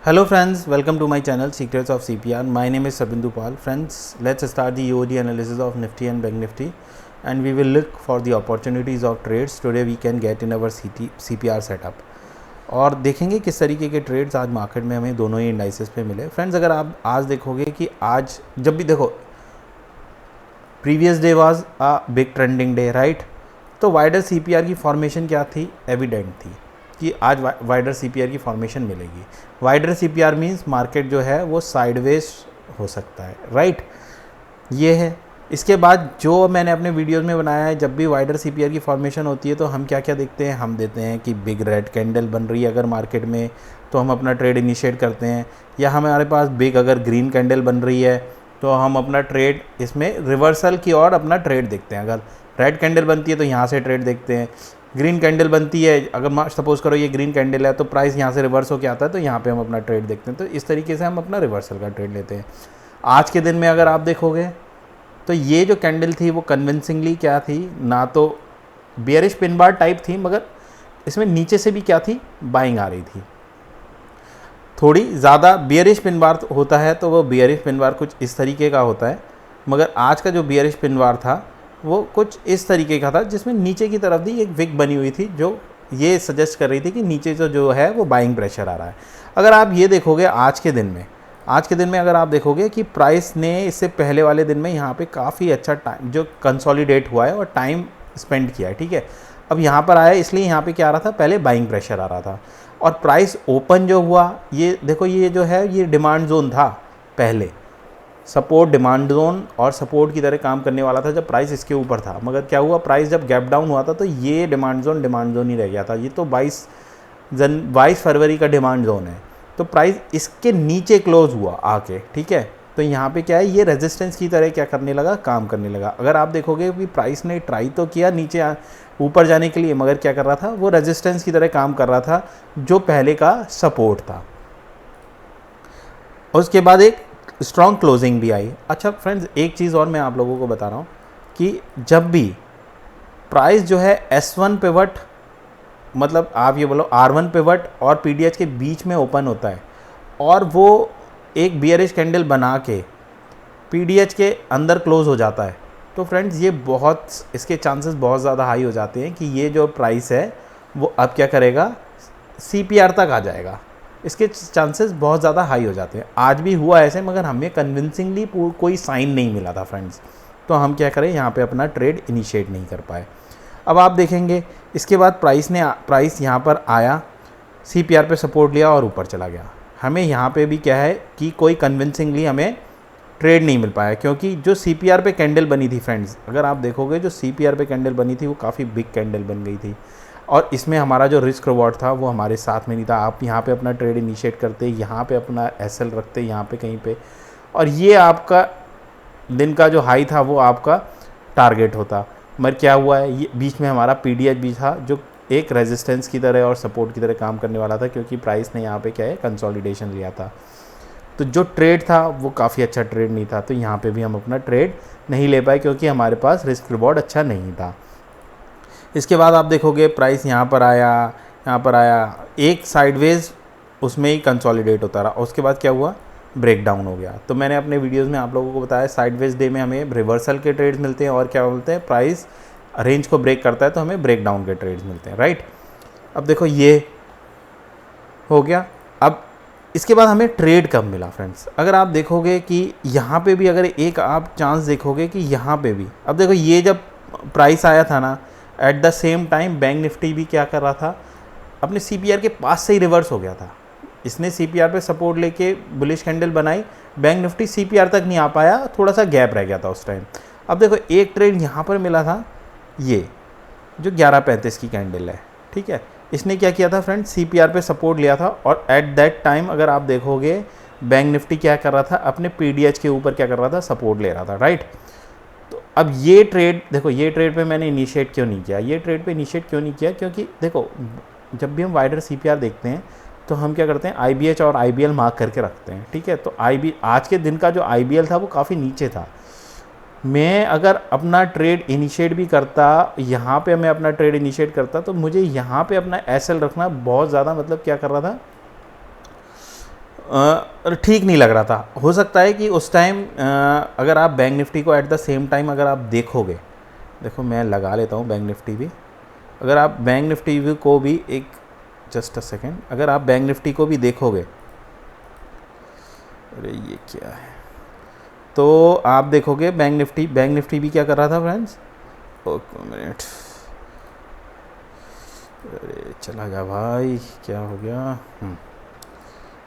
Hello friends, welcome to my channel Secrets of CPR. My name is Sabindu Pal. Friends, let's start the EOD analysis of Nifty and Bank Nifty and we will look for the opportunities of trades today we can get in our CPR setup. और देखेंगे किस तरीके के trades आज market में हमें दोनों ही indices पे मिले. फ्रेंड्स, अगर आप आज देखोगे कि आज जब भी देखो previous day was a big trending day, right. तो वाइडर CPR की फॉर्मेशन क्या थी? एविडेंट थी कि आज वाइडर CPR की फॉर्मेशन मिलेगी. वाइडर CPR मींस मार्केट जो है वो साइडवेज हो सकता है, राइट. ये है. इसके बाद जो मैंने अपने वीडियोस में बनाया है, जब भी वाइडर CPR की फॉर्मेशन होती है तो हम क्या क्या देखते हैं. हम देते हैं कि बिग रेड कैंडल बन रही है अगर मार्केट में तो हम अपना ट्रेड इनिशिएट करते हैं, या हमारे पास बिग अगर ग्रीन कैंडल बन रही है तो हम अपना ट्रेड इसमें रिवर्सल की ओर अपना ट्रेड देखते हैं. अगर रेड कैंडल बनती है तो यहाँ से ट्रेड देखते हैं. ग्रीन कैंडल बनती है, अगर सपोज करो ये ग्रीन कैंडल है तो प्राइस यहाँ से रिवर्स होकर आता है तो यहाँ पे हम अपना ट्रेड देखते हैं. तो इस तरीके से हम अपना रिवर्सल का ट्रेड लेते हैं. आज के दिन में अगर आप देखोगे तो ये जो कैंडल थी वो कन्विंसिंगली क्या थी, ना तो बियरिश पिन बार टाइप थी मगर इसमें नीचे से भी क्या थी, बाइंग आ रही थी. थोड़ी ज़्यादा बियरिश पिन बार होता है तो वो बियरिश पिन बार कुछ इस तरीके का होता है, मगर आज का जो बियरिश पिन बार था वो कुछ इस तरीके का था जिसमें नीचे की तरफ भी एक विक बनी हुई थी जो ये सजेस्ट कर रही थी कि नीचे जो है वो बाइंग प्रेशर आ रहा है. अगर आप ये देखोगे आज के दिन में अगर आप देखोगे कि प्राइस ने इससे पहले वाले दिन में यहाँ पे काफ़ी अच्छा टाइम जो कंसोलिडेट हुआ है और टाइम स्पेंड किया है, ठीक है. अब यहाँ पर आया इसलिए यहाँ पे क्या आ रहा था, पहले बाइंग प्रेशर आ रहा था और प्राइस ओपन जो हुआ, ये देखो ये जो है ये डिमांड जोन था. पहले सपोर्ट डिमांड जोन और सपोर्ट की तरह काम करने वाला था जब प्राइस इसके ऊपर था, मगर क्या हुआ, प्राइस जब गैप डाउन हुआ था तो ये डिमांड जोन ही रह गया था. ये तो 22 फरवरी का डिमांड जोन है, तो प्राइस इसके नीचे क्लोज हुआ आके, ठीक है. तो यहाँ पे क्या है, ये रेजिस्टेंस की तरह क्या करने लगा, काम करने लगा. अगर आप देखोगे कि प्राइस ने ट्राई तो किया नीचे ऊपर जाने के लिए, मगर क्या कर रहा था, वो रेजिस्टेंस की तरह काम कर रहा था जो पहले का सपोर्ट था. उसके बाद एक स्ट्रॉन्ग क्लोजिंग भी आई. अच्छा फ्रेंड्स, एक चीज़ और मैं आप लोगों को बता रहा हूँ कि जब भी प्राइस जो है S1 पिवट, मतलब आप ये बोलो R1 पिवट और PDH के बीच में ओपन होता है और वो एक बियरिश कैंडल बना के PDH के अंदर क्लोज हो जाता है, तो फ्रेंड्स ये इसके चांसेस बहुत ज़्यादा हाई हो जाते हैं कि ये जो प्राइस है वो अब क्या करेगा, CPR तक आ जाएगा. इसके चांसेस बहुत ज़्यादा हाई हो जाते हैं. आज भी हुआ ऐसे, मगर हमें कन्विंसिंगली कोई साइन नहीं मिला था फ्रेंड्स, तो हम क्या करें, यहाँ पे अपना ट्रेड इनिशिएट नहीं कर पाए. अब आप देखेंगे इसके बाद प्राइस यहाँ पर आया, CPR पे सपोर्ट लिया और ऊपर चला गया. हमें यहाँ पे भी क्या है कि कोई कन्विंसिंगली हमें ट्रेड नहीं मिल पाया, क्योंकि जो CPR पे कैंडल बनी थी फ्रेंड्स, अगर आप देखोगे जो CPR पे कैंडल बनी थी वो काफ़ी बिग कैंडल बन गई थी और इसमें हमारा जो रिस्क रिवॉर्ड था वो हमारे साथ में नहीं था. आप यहाँ पे अपना ट्रेड इनिशिएट करते, यहाँ पे अपना SL रखते, यहाँ पे कहीं पे, और ये आपका दिन का जो हाई था वो आपका टारगेट होता. मगर क्या हुआ है, ये बीच में हमारा PDH भी था जो एक रेजिस्टेंस की तरह और सपोर्ट की तरह काम करने वाला था, क्योंकि प्राइस ने यहाँ पे क्या है, कंसोलिडेशन लिया था. तो जो ट्रेड था वो काफ़ी अच्छा ट्रेड नहीं था, तो यहाँ पे भी हम अपना ट्रेड नहीं ले पाए क्योंकि हमारे पास रिस्क रिवॉर्ड अच्छा नहीं था. इसके बाद आप देखोगे प्राइस यहाँ पर आया एक साइडवेज उसमें ही कंसोलिडेट होता रहा. उसके बाद क्या हुआ, ब्रेक डाउन हो गया. तो मैंने अपने वीडियोस में आप लोगों को बताया साइडवेज डे में हमें रिवर्सल के ट्रेड्स मिलते हैं और क्या बोलते हैं, प्राइस रेंज को ब्रेक करता है तो हमें ब्रेक डाउन के ट्रेड्स मिलते हैं, राइट. अब देखो ये हो गया. अब इसके बाद हमें ट्रेड कब मिला फ्रेंड्स, अगर आप देखोगे कि यहाँ पे भी अगर एक आप चांस देखोगे कि यहाँ पे भी, अब देखो ये जब प्राइस आया था ना, at the same time bank Nifty भी क्या कर रहा था, अपने CPR के पास से ही रिवर्स हो गया था. इसने CPR पे सपोर्ट लेके बुलिश कैंडल बनाई, बैंक निफ्टी CPR तक नहीं आ पाया, थोड़ा सा गैप रह गया था उस टाइम. अब देखो एक ट्रेड यहाँ पर मिला था, ये जो 11:35 की कैंडल है, ठीक है. इसने क्या किया था फ्रेंड्स, CPR पे सपोर्ट लिया था और एट दैट टाइम अगर आप देखोगे बैंक निफ्टी क्या कर रहा था, अपने PDH के ऊपर क्या कर रहा था, सपोर्ट ले रहा था, राइट. तो अब ये ट्रेड देखो, ये ट्रेड पे मैंने इनिशिएट क्यों नहीं किया, क्योंकि देखो जब भी हम वाइडर CPR देखते हैं तो हम क्या करते हैं, IBH और IBL मार्क करके रखते हैं, ठीक है. तो आज के दिन का जो IBL था वो काफ़ी नीचे था. मैं अगर अपना ट्रेड इनिशिएट भी करता, यहाँ पे मैं अपना ट्रेड इनिशिएट करता तो मुझे यहाँ पे अपना SL रखना बहुत ज़्यादा, मतलब क्या कर रहा था, ठीक नहीं लग रहा था। हो सकता है कि उस टाइम अगर आप बैंक निफ्टी को एट द सेम टाइम अगर आप देखोगे, देखो मैं लगा लेता हूँ बैंक निफ्टी भी, अगर आप बैंक निफ्टी को भी एक जस्ट अ सेकेंड, अगर आप बैंक निफ्टी को भी देखोगे, अरे ये क्या है, तो आप देखोगे बैंक निफ्टी भी क्या कर रहा था फ्रेंड्स, एक मिनट, अरे चला गया भाई, क्या हो गया।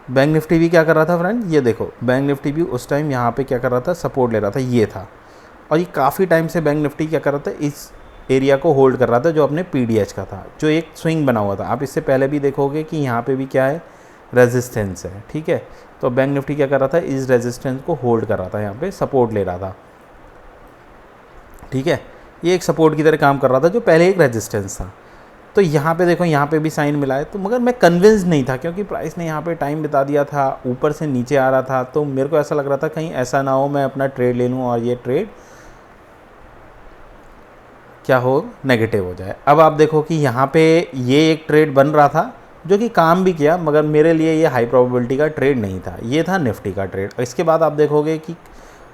बैंक निफ्टी भी क्या कर रहा था फ्रेंड, ये देखो बैंक निफ्टी भी उस टाइम यहाँ पे क्या कर रहा था, सपोर्ट ले रहा था, ये था। और ये काफ़ी टाइम से बैंक निफ्टी क्या कर रहा था, इस एरिया को होल्ड कर रहा था जो अपने पीडीएच का था, जो एक स्विंग बना हुआ था। आप इससे पहले भी देखोगे कि यहाँ पे भी क्या है, रेजिस्टेंस है, ठीक है। तो बैंक निफ्टी क्या कर रहा था, इस रेजिस्टेंस को होल्ड कर रहा था, यहाँ पे सपोर्ट ले रहा था, ठीक है। ये एक सपोर्ट की तरह काम कर रहा था जो पहले एक रेजिस्टेंस था। तो यहाँ पे देखो, यहाँ पे भी साइन मिला है, तो मगर मैं कन्विंस नहीं था क्योंकि प्राइस ने यहाँ पे टाइम बिता दिया था, ऊपर से नीचे आ रहा था। तो मेरे को ऐसा लग रहा था कहीं ऐसा ना हो मैं अपना ट्रेड ले लूँ और ये ट्रेड क्या हो, नेगेटिव हो जाए। अब आप देखो कि यहाँ पे ये एक ट्रेड बन रहा था जो कि काम भी किया, मगर मेरे लिए ये हाई प्रोबेबिलिटी का ट्रेड नहीं था, ये था निफ्टी का ट्रेड। इसके बाद आप देखोगे कि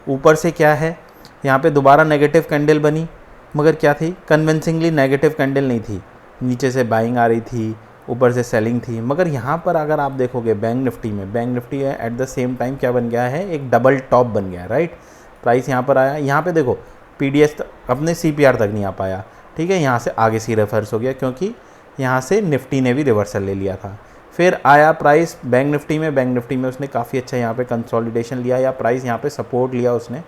ऊपर से क्या है, यहाँ पे दोबारा नेगेटिव कैंडल बनी, मगर क्या थी, कन्विंसिंगली नेगेटिव कैंडल नहीं थी। नीचे से बाइंग आ रही थी, ऊपर से सेलिंग थी। मगर यहाँ पर अगर आप देखोगे बैंक निफ्टी में, bank Nifty at the same time क्या बन गया है, एक डबल टॉप बन गया, राइट। प्राइस यहाँ पर आया, यहाँ पे देखो पीडीएस अपने सीपीआर तक नहीं आ पाया, ठीक है। यहाँ से आगे सी रिवर्स हो गया क्योंकि यहाँ से निफ्टी ने भी रिवर्सल ले लिया था। फिर आया प्राइस बैंक निफ्टी में, बैंक निफ्टी में उसने काफ़ी अच्छा यहाँ पे कंसोलिडेशन लिया, या प्राइस यहाँ पे सपोर्ट लिया उसने।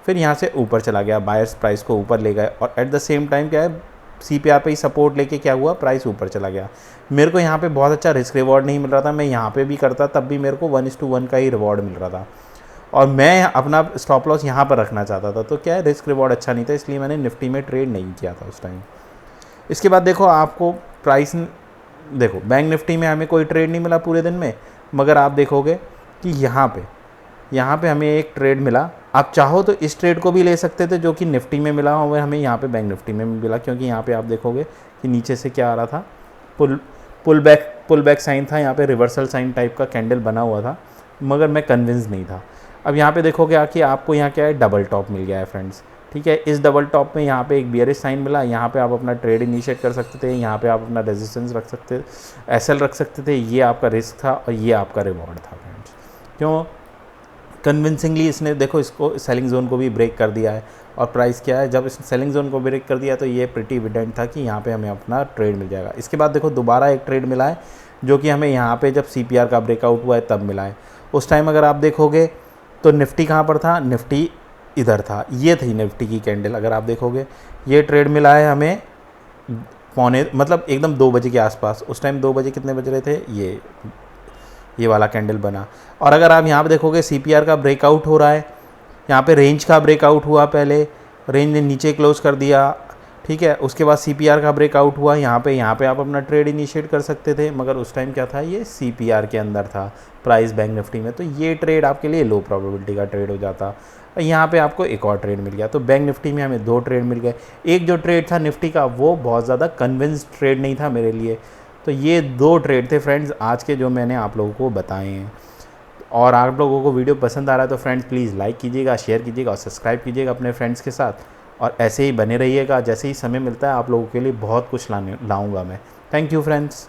फिर यहाँ से ऊपर चला गया, बायर्स प्राइस को ऊपर ले गए, और एट द सेम टाइम क्या है, सीपीआर पे ही सपोर्ट लेके क्या हुआ, प्राइस ऊपर चला गया। मेरे को यहाँ पे बहुत अच्छा रिस्क रिवॉर्ड नहीं मिल रहा था, मैं यहाँ पे भी करता तब भी मेरे को 1:1 का ही रिवॉर्ड मिल रहा था, और मैं अपना स्टॉप लॉस यहाँ पर रखना चाहता था। तो क्या है, रिस्क रिवॉर्ड अच्छा नहीं था, इसलिए मैंने निफ्टी में ट्रेड नहीं किया था उस टाइम। इसके बाद देखो आपको प्राइस, देखो बैंक निफ्टी में हमें कोई ट्रेड नहीं मिला पूरे दिन में, मगर आप देखोगे कि यहाँ पे हमें एक ट्रेड मिला। आप चाहो तो इस ट्रेड को भी ले सकते थे जो कि निफ्टी में मिला, और हमें यहाँ पे बैंक निफ्टी में मिला, क्योंकि यहाँ पे आप देखोगे कि नीचे से क्या आ रहा था, पुल बैक साइन था, यहाँ पे रिवर्सल साइन टाइप का कैंडल बना हुआ था, मगर मैं कन्विंस नहीं था। अब यहाँ पे देखोगे कि आपको यहाँ क्या है, डबल टॉप मिल गया है फ्रेंड्स, ठीक है। इस डबल टॉप में यहाँ पे एक बियरिश साइन मिला, यहाँ पे आप अपना ट्रेड इनिशिएट कर सकते थे, यहाँ पे आप अपना रेजिस्टेंस रख सकते, एसएल रख सकते थे। ये आपका रिस्क था और ये आपका रिवॉर्ड था फ्रेंड्स। क्यों, कन्विंसिंगली इसने देखो इसको सेलिंग जोन को भी ब्रेक कर दिया है, और प्राइस क्या है, जब इसने सेलिंग जोन को ब्रेक कर दिया तो ये प्रिटी एविडेंट था कि यहाँ पे हमें अपना ट्रेड मिल जाएगा। इसके बाद देखो दोबारा एक ट्रेड मिला है जो कि हमें यहाँ पे जब सीपीआर का ब्रेकआउट हुआ है तब मिला है। उस टाइम अगर आप देखोगे तो निफ्टी कहाँ पर था, निफ्टी इधर था, ये थी निफ्टी की कैंडल। अगर आप देखोगे ये ट्रेड मिला है हमें पौने, मतलब एकदम 2 बजे के आसपास। उस टाइम 2 बजे कितने बज रहे थे, ये वाला कैंडल बना। और अगर आप यहाँ पे देखोगे सीपीआर का ब्रेकआउट हो रहा है, यहाँ पे रेंज का ब्रेकआउट हुआ, पहले रेंज ने नीचे क्लोज कर दिया, ठीक है। उसके बाद सीपीआर का ब्रेकआउट हुआ, यहाँ पे आप अपना ट्रेड इनिशिएट कर सकते थे, मगर उस टाइम क्या था, ये सीपीआर के अंदर था प्राइस बैंक निफ्टी में, तो ये ट्रेड आपके लिए लो प्रोबेबिलिटी का ट्रेड हो जाता। और यहाँ पे आपको एक और ट्रेड मिल गया। तो बैंक निफ्टी में हमें 2 ट्रेड मिल गए। एक जो ट्रेड था निफ्टी का वो बहुत ज़्यादा कन्विंस ट्रेड नहीं था मेरे लिए। तो ये 2 ट्रेड थे फ्रेंड्स आज के जो मैंने आप लोगों को बताए हैं। और आप लोगों को वीडियो पसंद आ रहा है तो फ्रेंड्स प्लीज़ लाइक कीजिएगा, शेयर कीजिएगा और सब्सक्राइब कीजिएगा अपने फ्रेंड्स के साथ, और ऐसे ही बने रहिएगा। जैसे ही समय मिलता है आप लोगों के लिए बहुत कुछ लाऊंगा मैं। Thank you friends.